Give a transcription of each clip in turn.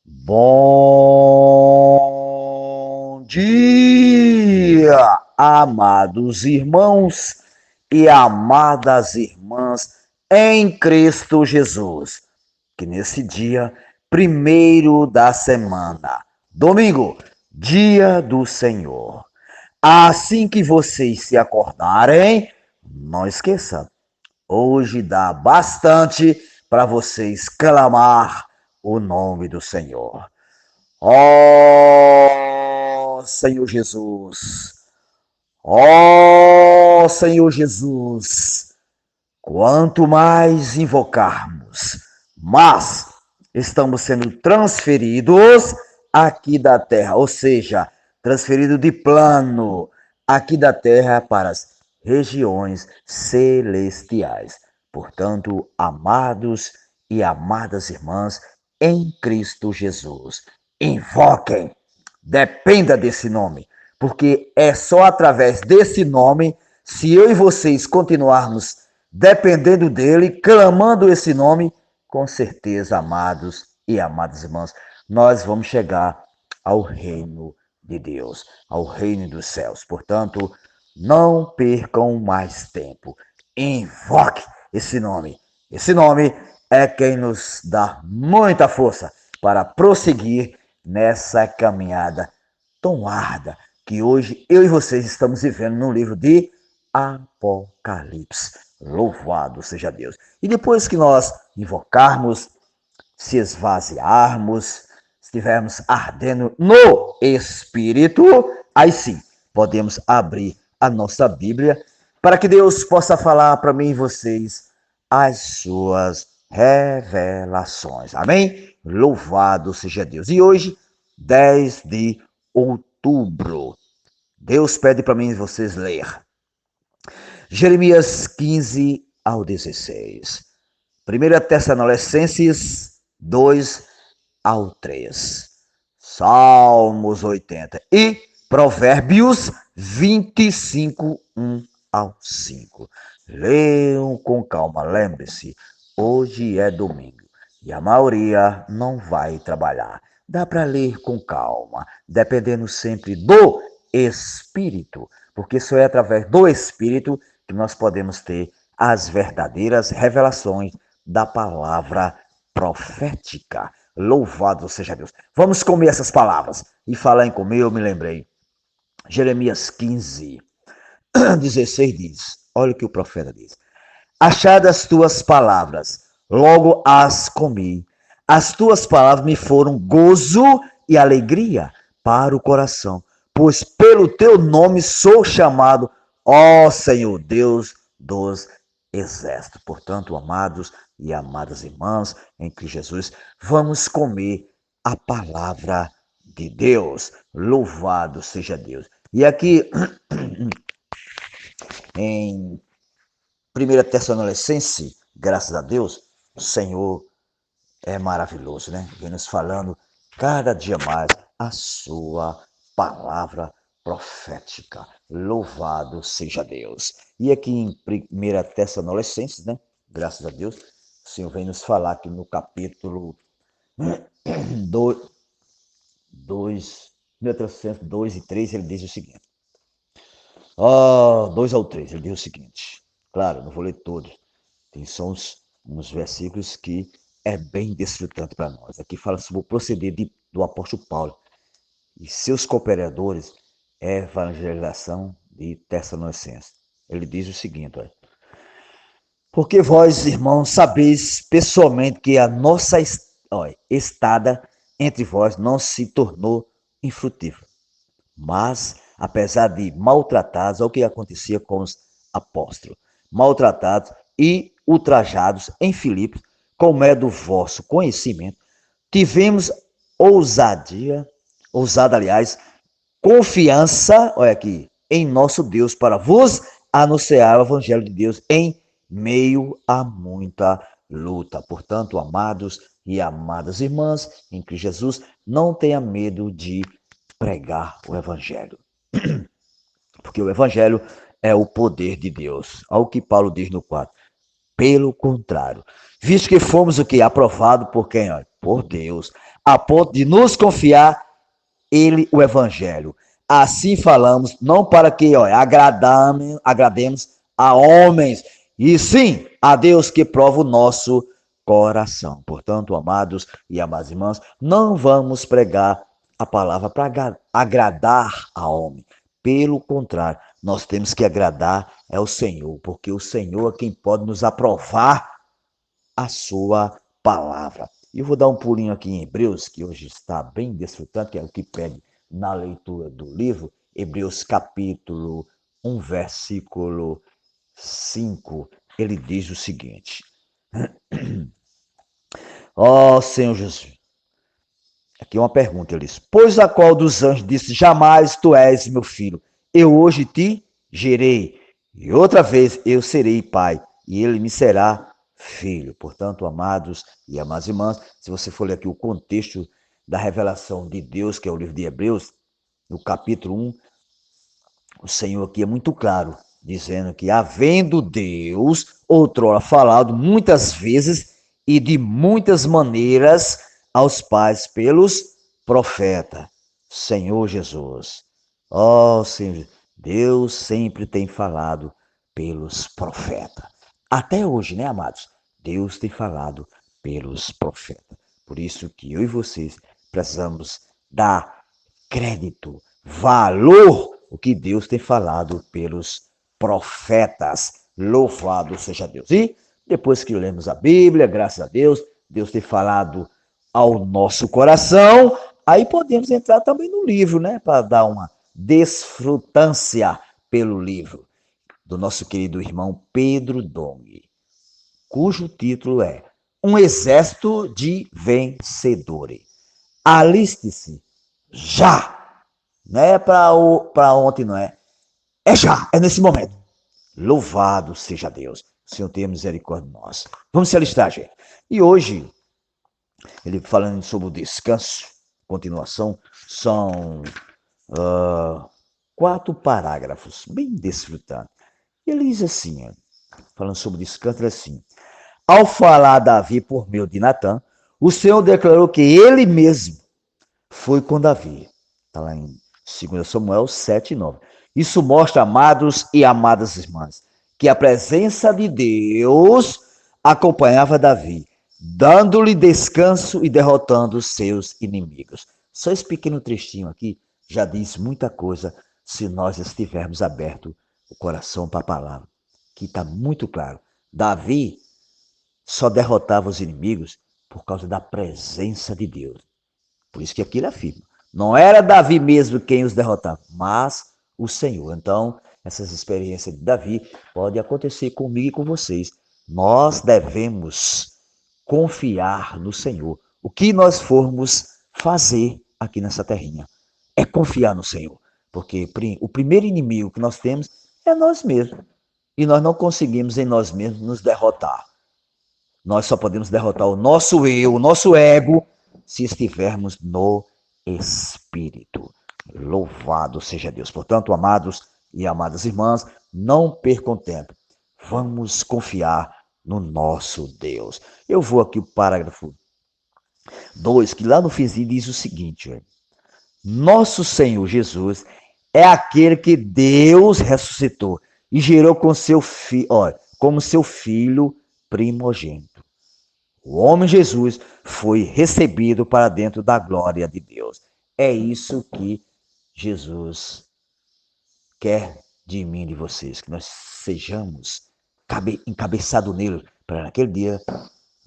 Bom dia, amados irmãos e amadas irmãs em Cristo Jesus. Que nesse dia, primeiro da semana, domingo, dia do Senhor. Assim que vocês se acordarem, não esqueça, hoje dá bastante para vocês clamar o nome do Senhor. Ó Senhor Jesus, ó Senhor Jesus, quanto mais invocarmos, mas estamos sendo transferidos aqui da terra, ou seja, transferido de plano aqui da terra para as regiões celestiais. Portanto, amados e amadas irmãs em Cristo Jesus, invoquem, dependa desse nome, porque é só através desse nome, se eu e vocês continuarmos dependendo dele, clamando esse nome, com certeza, amados e amadas irmãs, nós vamos chegar ao reino de Deus, ao reino dos céus. Portanto, não percam mais tempo. Invoque esse nome. Esse nome é quem nos dá muita força para prosseguir nessa caminhada tão árdua que hoje eu e vocês estamos vivendo no livro de Apocalipse. Louvado seja Deus. E depois que nós invocarmos, se esvaziarmos, estivermos ardendo no Espírito, aí sim podemos abrir a nossa Bíblia para que Deus possa falar para mim e vocês as suas revelações. Amém? Louvado seja Deus. E hoje, 10 de outubro, Deus pede para mim e vocês ler Jeremias 15 ao 16. 1 Tessalonicenses 2 ao 3. Salmos 80 e Provérbios 25, 1 ao 5. Leiam com calma, lembre-se, hoje é domingo e a maioria não vai trabalhar. Dá para ler com calma, dependendo sempre do Espírito, porque só é através do Espírito que nós podemos ter as verdadeiras revelações da palavra profética. Louvado seja Deus. Vamos comer essas palavras. E falar em comer, eu me lembrei. Jeremias 15, 16 diz, olha o que o profeta diz. Achadas tuas palavras, logo as comi. As tuas palavras me foram gozo e alegria para o coração, pois pelo teu nome sou chamado, ó Senhor Deus dos exércitos. Portanto, amados e amadas irmãs em Cristo Jesus, vamos comer a palavra de Deus. Louvado seja Deus. E aqui em 1 Tessalonicenses, graças a Deus, o Senhor é maravilhoso, né? Vem nos falando cada dia mais a sua palavra profética. Louvado seja Deus. E aqui em 1 Tessalonicenses, né? Graças a Deus, o Senhor vem nos falar aqui no capítulo 2, 2 e 3, ele diz o seguinte. 2 ao 3, ele diz o seguinte. Claro, não vou ler todos. Tem só uns versículos que é bem desfrutante para nós. Aqui fala sobre o proceder do apóstolo Paulo e seus cooperadores, evangelização de Tessalonicenses. Ele diz o seguinte, olha, porque vós, irmãos, sabeis pessoalmente que a nossa estada entre vós não se tornou infrutífera, mas, apesar de maltratados, olha o que acontecia com os apóstolos, maltratados e ultrajados em Filipos, como é do vosso conhecimento, tivemos ousada, aliás, confiança, olha aqui, em nosso Deus para vos anunciar o evangelho de Deus em meio a muita luta. Portanto, amados e amadas irmãs em Cristo Jesus, não tenha medo de pregar o evangelho. Porque o evangelho é o poder de Deus. Olha o que Paulo diz no 4. Pelo contrário, visto que fomos o que? Aprovado por quem? Por Deus. a ponto de nos confiar ele o evangelho. Assim falamos, não para que agrademos a homens, e sim a Deus que prova o nosso coração. Portanto, amados e amadas irmãs, não vamos pregar a palavra para agradar a homem. Pelo contrário, nós temos que agradar ao Senhor, porque o Senhor é quem pode nos aprovar a sua palavra. E eu vou dar um pulinho aqui em Hebreus, que hoje está bem desfrutante, que é o que pede na leitura do livro, Hebreus capítulo 1, versículo 5, ele diz o seguinte: ó Senhor Jesus, aqui é uma pergunta, ele diz, pois a qual dos anjos disse, jamais tu és meu filho, eu hoje te gerei, e outra vez eu serei pai, e ele me será filho. Portanto, amados e amadas irmãs, se você for ler aqui o contexto da revelação de Deus, que é o livro de Hebreus, no capítulo 1, o Senhor aqui é muito claro, dizendo que havendo Deus, outrora falado muitas vezes e de muitas maneiras aos pais pelos profetas. Senhor Jesus. Ó Senhor, Deus sempre tem falado pelos profetas. Até hoje, né, amados? Deus tem falado pelos profetas. Por isso que eu e vocês precisamos dar crédito, valor, o que Deus tem falado pelos profetas. Louvado seja Deus. E depois que lemos a Bíblia, graças a Deus, Deus tem falado ao nosso coração, aí podemos entrar também no livro, né? Para dar uma desfrutância pelo livro do nosso querido irmão Pedro Dong, cujo título é Um Exército de Vencedores. Aliste-se já! Não é para ontem, não é? É já, é nesse momento. Louvado seja Deus. O Senhor tenha misericórdia de nós. Vamos se alistar, gente. E hoje, ele falando sobre o descanso, continuação, são 4 parágrafos, bem desfrutantes. Ele diz assim, falando sobre o descanso, ele diz assim, ao falar Davi por meio de Natã, o Senhor declarou que ele mesmo foi com Davi. Está lá em 2 Samuel 7:9. Isso mostra, amados e amadas irmãs, que a presença de Deus acompanhava Davi, dando-lhe descanso e derrotando os seus inimigos. Só esse pequeno trechinho aqui já diz muita coisa se nós estivermos abertos o coração para a palavra, que está muito claro. Davi só derrotava os inimigos por causa da presença de Deus. Por isso que aqui ele afirma. Não era Davi mesmo quem os derrotava, mas o Senhor. Então, essas experiências de Davi podem acontecer comigo e com vocês. Nós devemos confiar no Senhor. O que nós formos fazer aqui nessa terrinha é confiar no Senhor. Porque o primeiro inimigo que nós temos é nós mesmos. E nós não conseguimos em nós mesmos nos derrotar. Nós só podemos derrotar o nosso eu, o nosso ego, se estivermos no Espírito. Louvado seja Deus. Portanto, amados e amadas irmãs, não percam tempo. Vamos confiar no nosso Deus. Eu vou aqui o parágrafo 2, que lá no finzinho diz o seguinte: nosso Senhor Jesus é aquele que Deus ressuscitou e gerou com seu filho, como seu filho primogênito. O homem Jesus foi recebido para dentro da glória de Deus. É isso que Jesus quer de mim e de vocês, que nós sejamos encabeçados nele, para naquele dia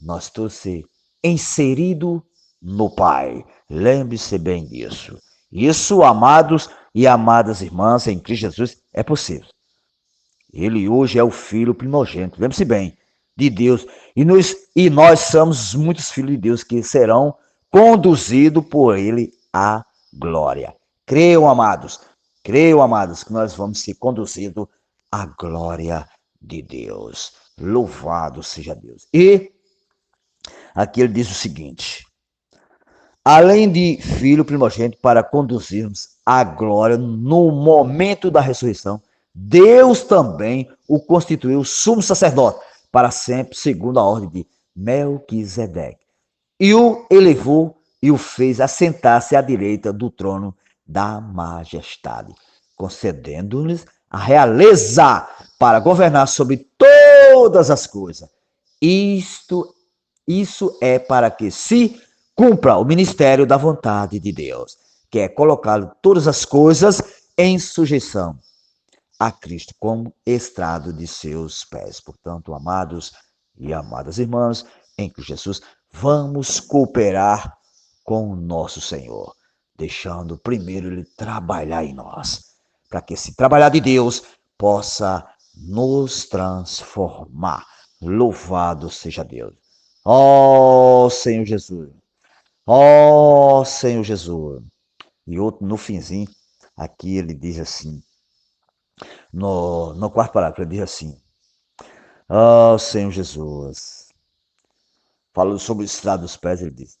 nós todos ser inseridos no Pai. Lembre-se bem disso. Isso, amados e amadas irmãs, em Cristo Jesus, é possível. Ele hoje é o Filho primogênito. Lembre-se bem, de Deus. E nós somos muitos filhos de Deus que serão conduzidos por Ele à glória. Creiam, amados, que nós vamos ser conduzidos à glória de Deus. Louvado seja Deus. E aqui ele diz o seguinte: além de filho primogênito para conduzirmos à glória no momento da ressurreição, Deus também o constituiu sumo sacerdote para sempre, segundo a ordem de Melquisedeque, e o elevou e o fez assentar-se à direita do trono da majestade, concedendo-lhes a realeza para governar sobre todas as coisas. Isto, isso é para que se cumpra o ministério da vontade de Deus, que é colocar todas as coisas em sujeição a Cristo como estrado de seus pés. Portanto, amados e amadas irmãs, em Cristo Jesus, vamos cooperar com o nosso Senhor, deixando primeiro Ele trabalhar em nós, para que esse trabalhar de Deus possa nos transformar. Louvado seja Deus. Ó Senhor Jesus. Ó Senhor Jesus. E outro, no finzinho, aqui ele diz assim, no quarto parágrafo, ele diz assim, ó Senhor Jesus. Falando sobre o estrado dos pés, ele diz,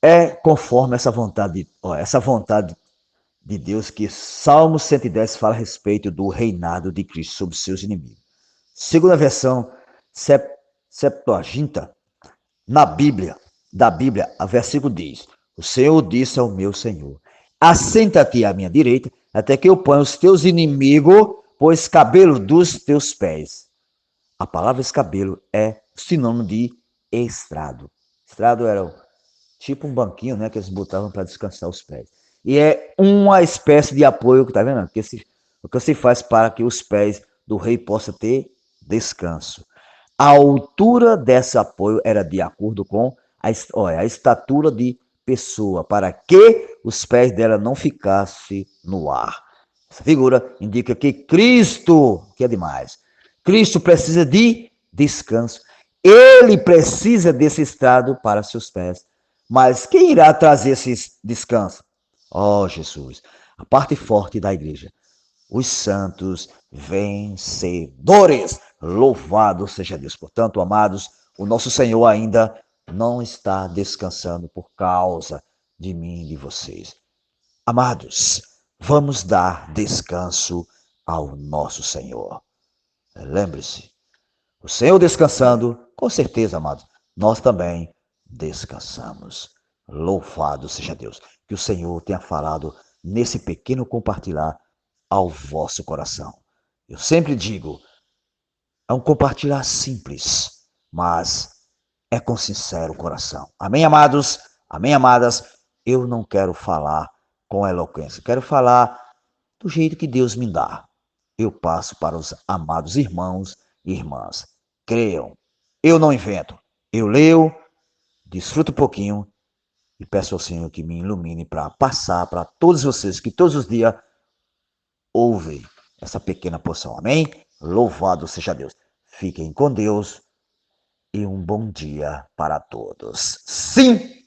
é conforme essa vontade de Deus que Salmo 110 fala a respeito do reinado de Cristo sobre seus inimigos. Segundo a versão Septuaginta, da Bíblia, a versículo diz, o Senhor disse ao meu Senhor, assenta-te à minha direita, até que eu ponha os teus inimigos por escabelo dos teus pés. A palavra escabelo é sinônimo de estrado. Estrado era tipo um banquinho, né, que eles botavam para descansar os pés. E é uma espécie de apoio, tá vendo? O que se faz para que os pés do rei possam ter descanso. A altura desse apoio era de acordo com a estatura de pessoa, para que os pés dela não ficassem no ar. Essa figura indica que Cristo, que é demais, Cristo precisa de descanso. Ele precisa desse estado para seus pés. Mas quem irá trazer esse descanso? Ó Jesus, a parte forte da igreja. Os santos vencedores. Louvado seja Deus. Portanto, amados, o nosso Senhor ainda não está descansando por causa de mim e de vocês. Amados, vamos dar descanso ao nosso Senhor. Lembre-se, o Senhor descansando, com certeza, amados, nós também descansamos. Louvado seja Deus. Que o Senhor tenha falado nesse pequeno compartilhar ao vosso coração. Eu sempre digo, é um compartilhar simples, mas é com sincero coração. Amém, amados? Amém, amadas? Eu não quero falar com eloquência, quero falar do jeito que Deus me dá. Eu passo para os amados irmãos e irmãs. Creiam, eu não invento. Eu leio, desfruto um pouquinho e peço ao Senhor que me ilumine para passar para todos vocês que todos os dias ouvem essa pequena porção. Amém? Louvado seja Deus. Fiquem com Deus e um bom dia para todos. Sim!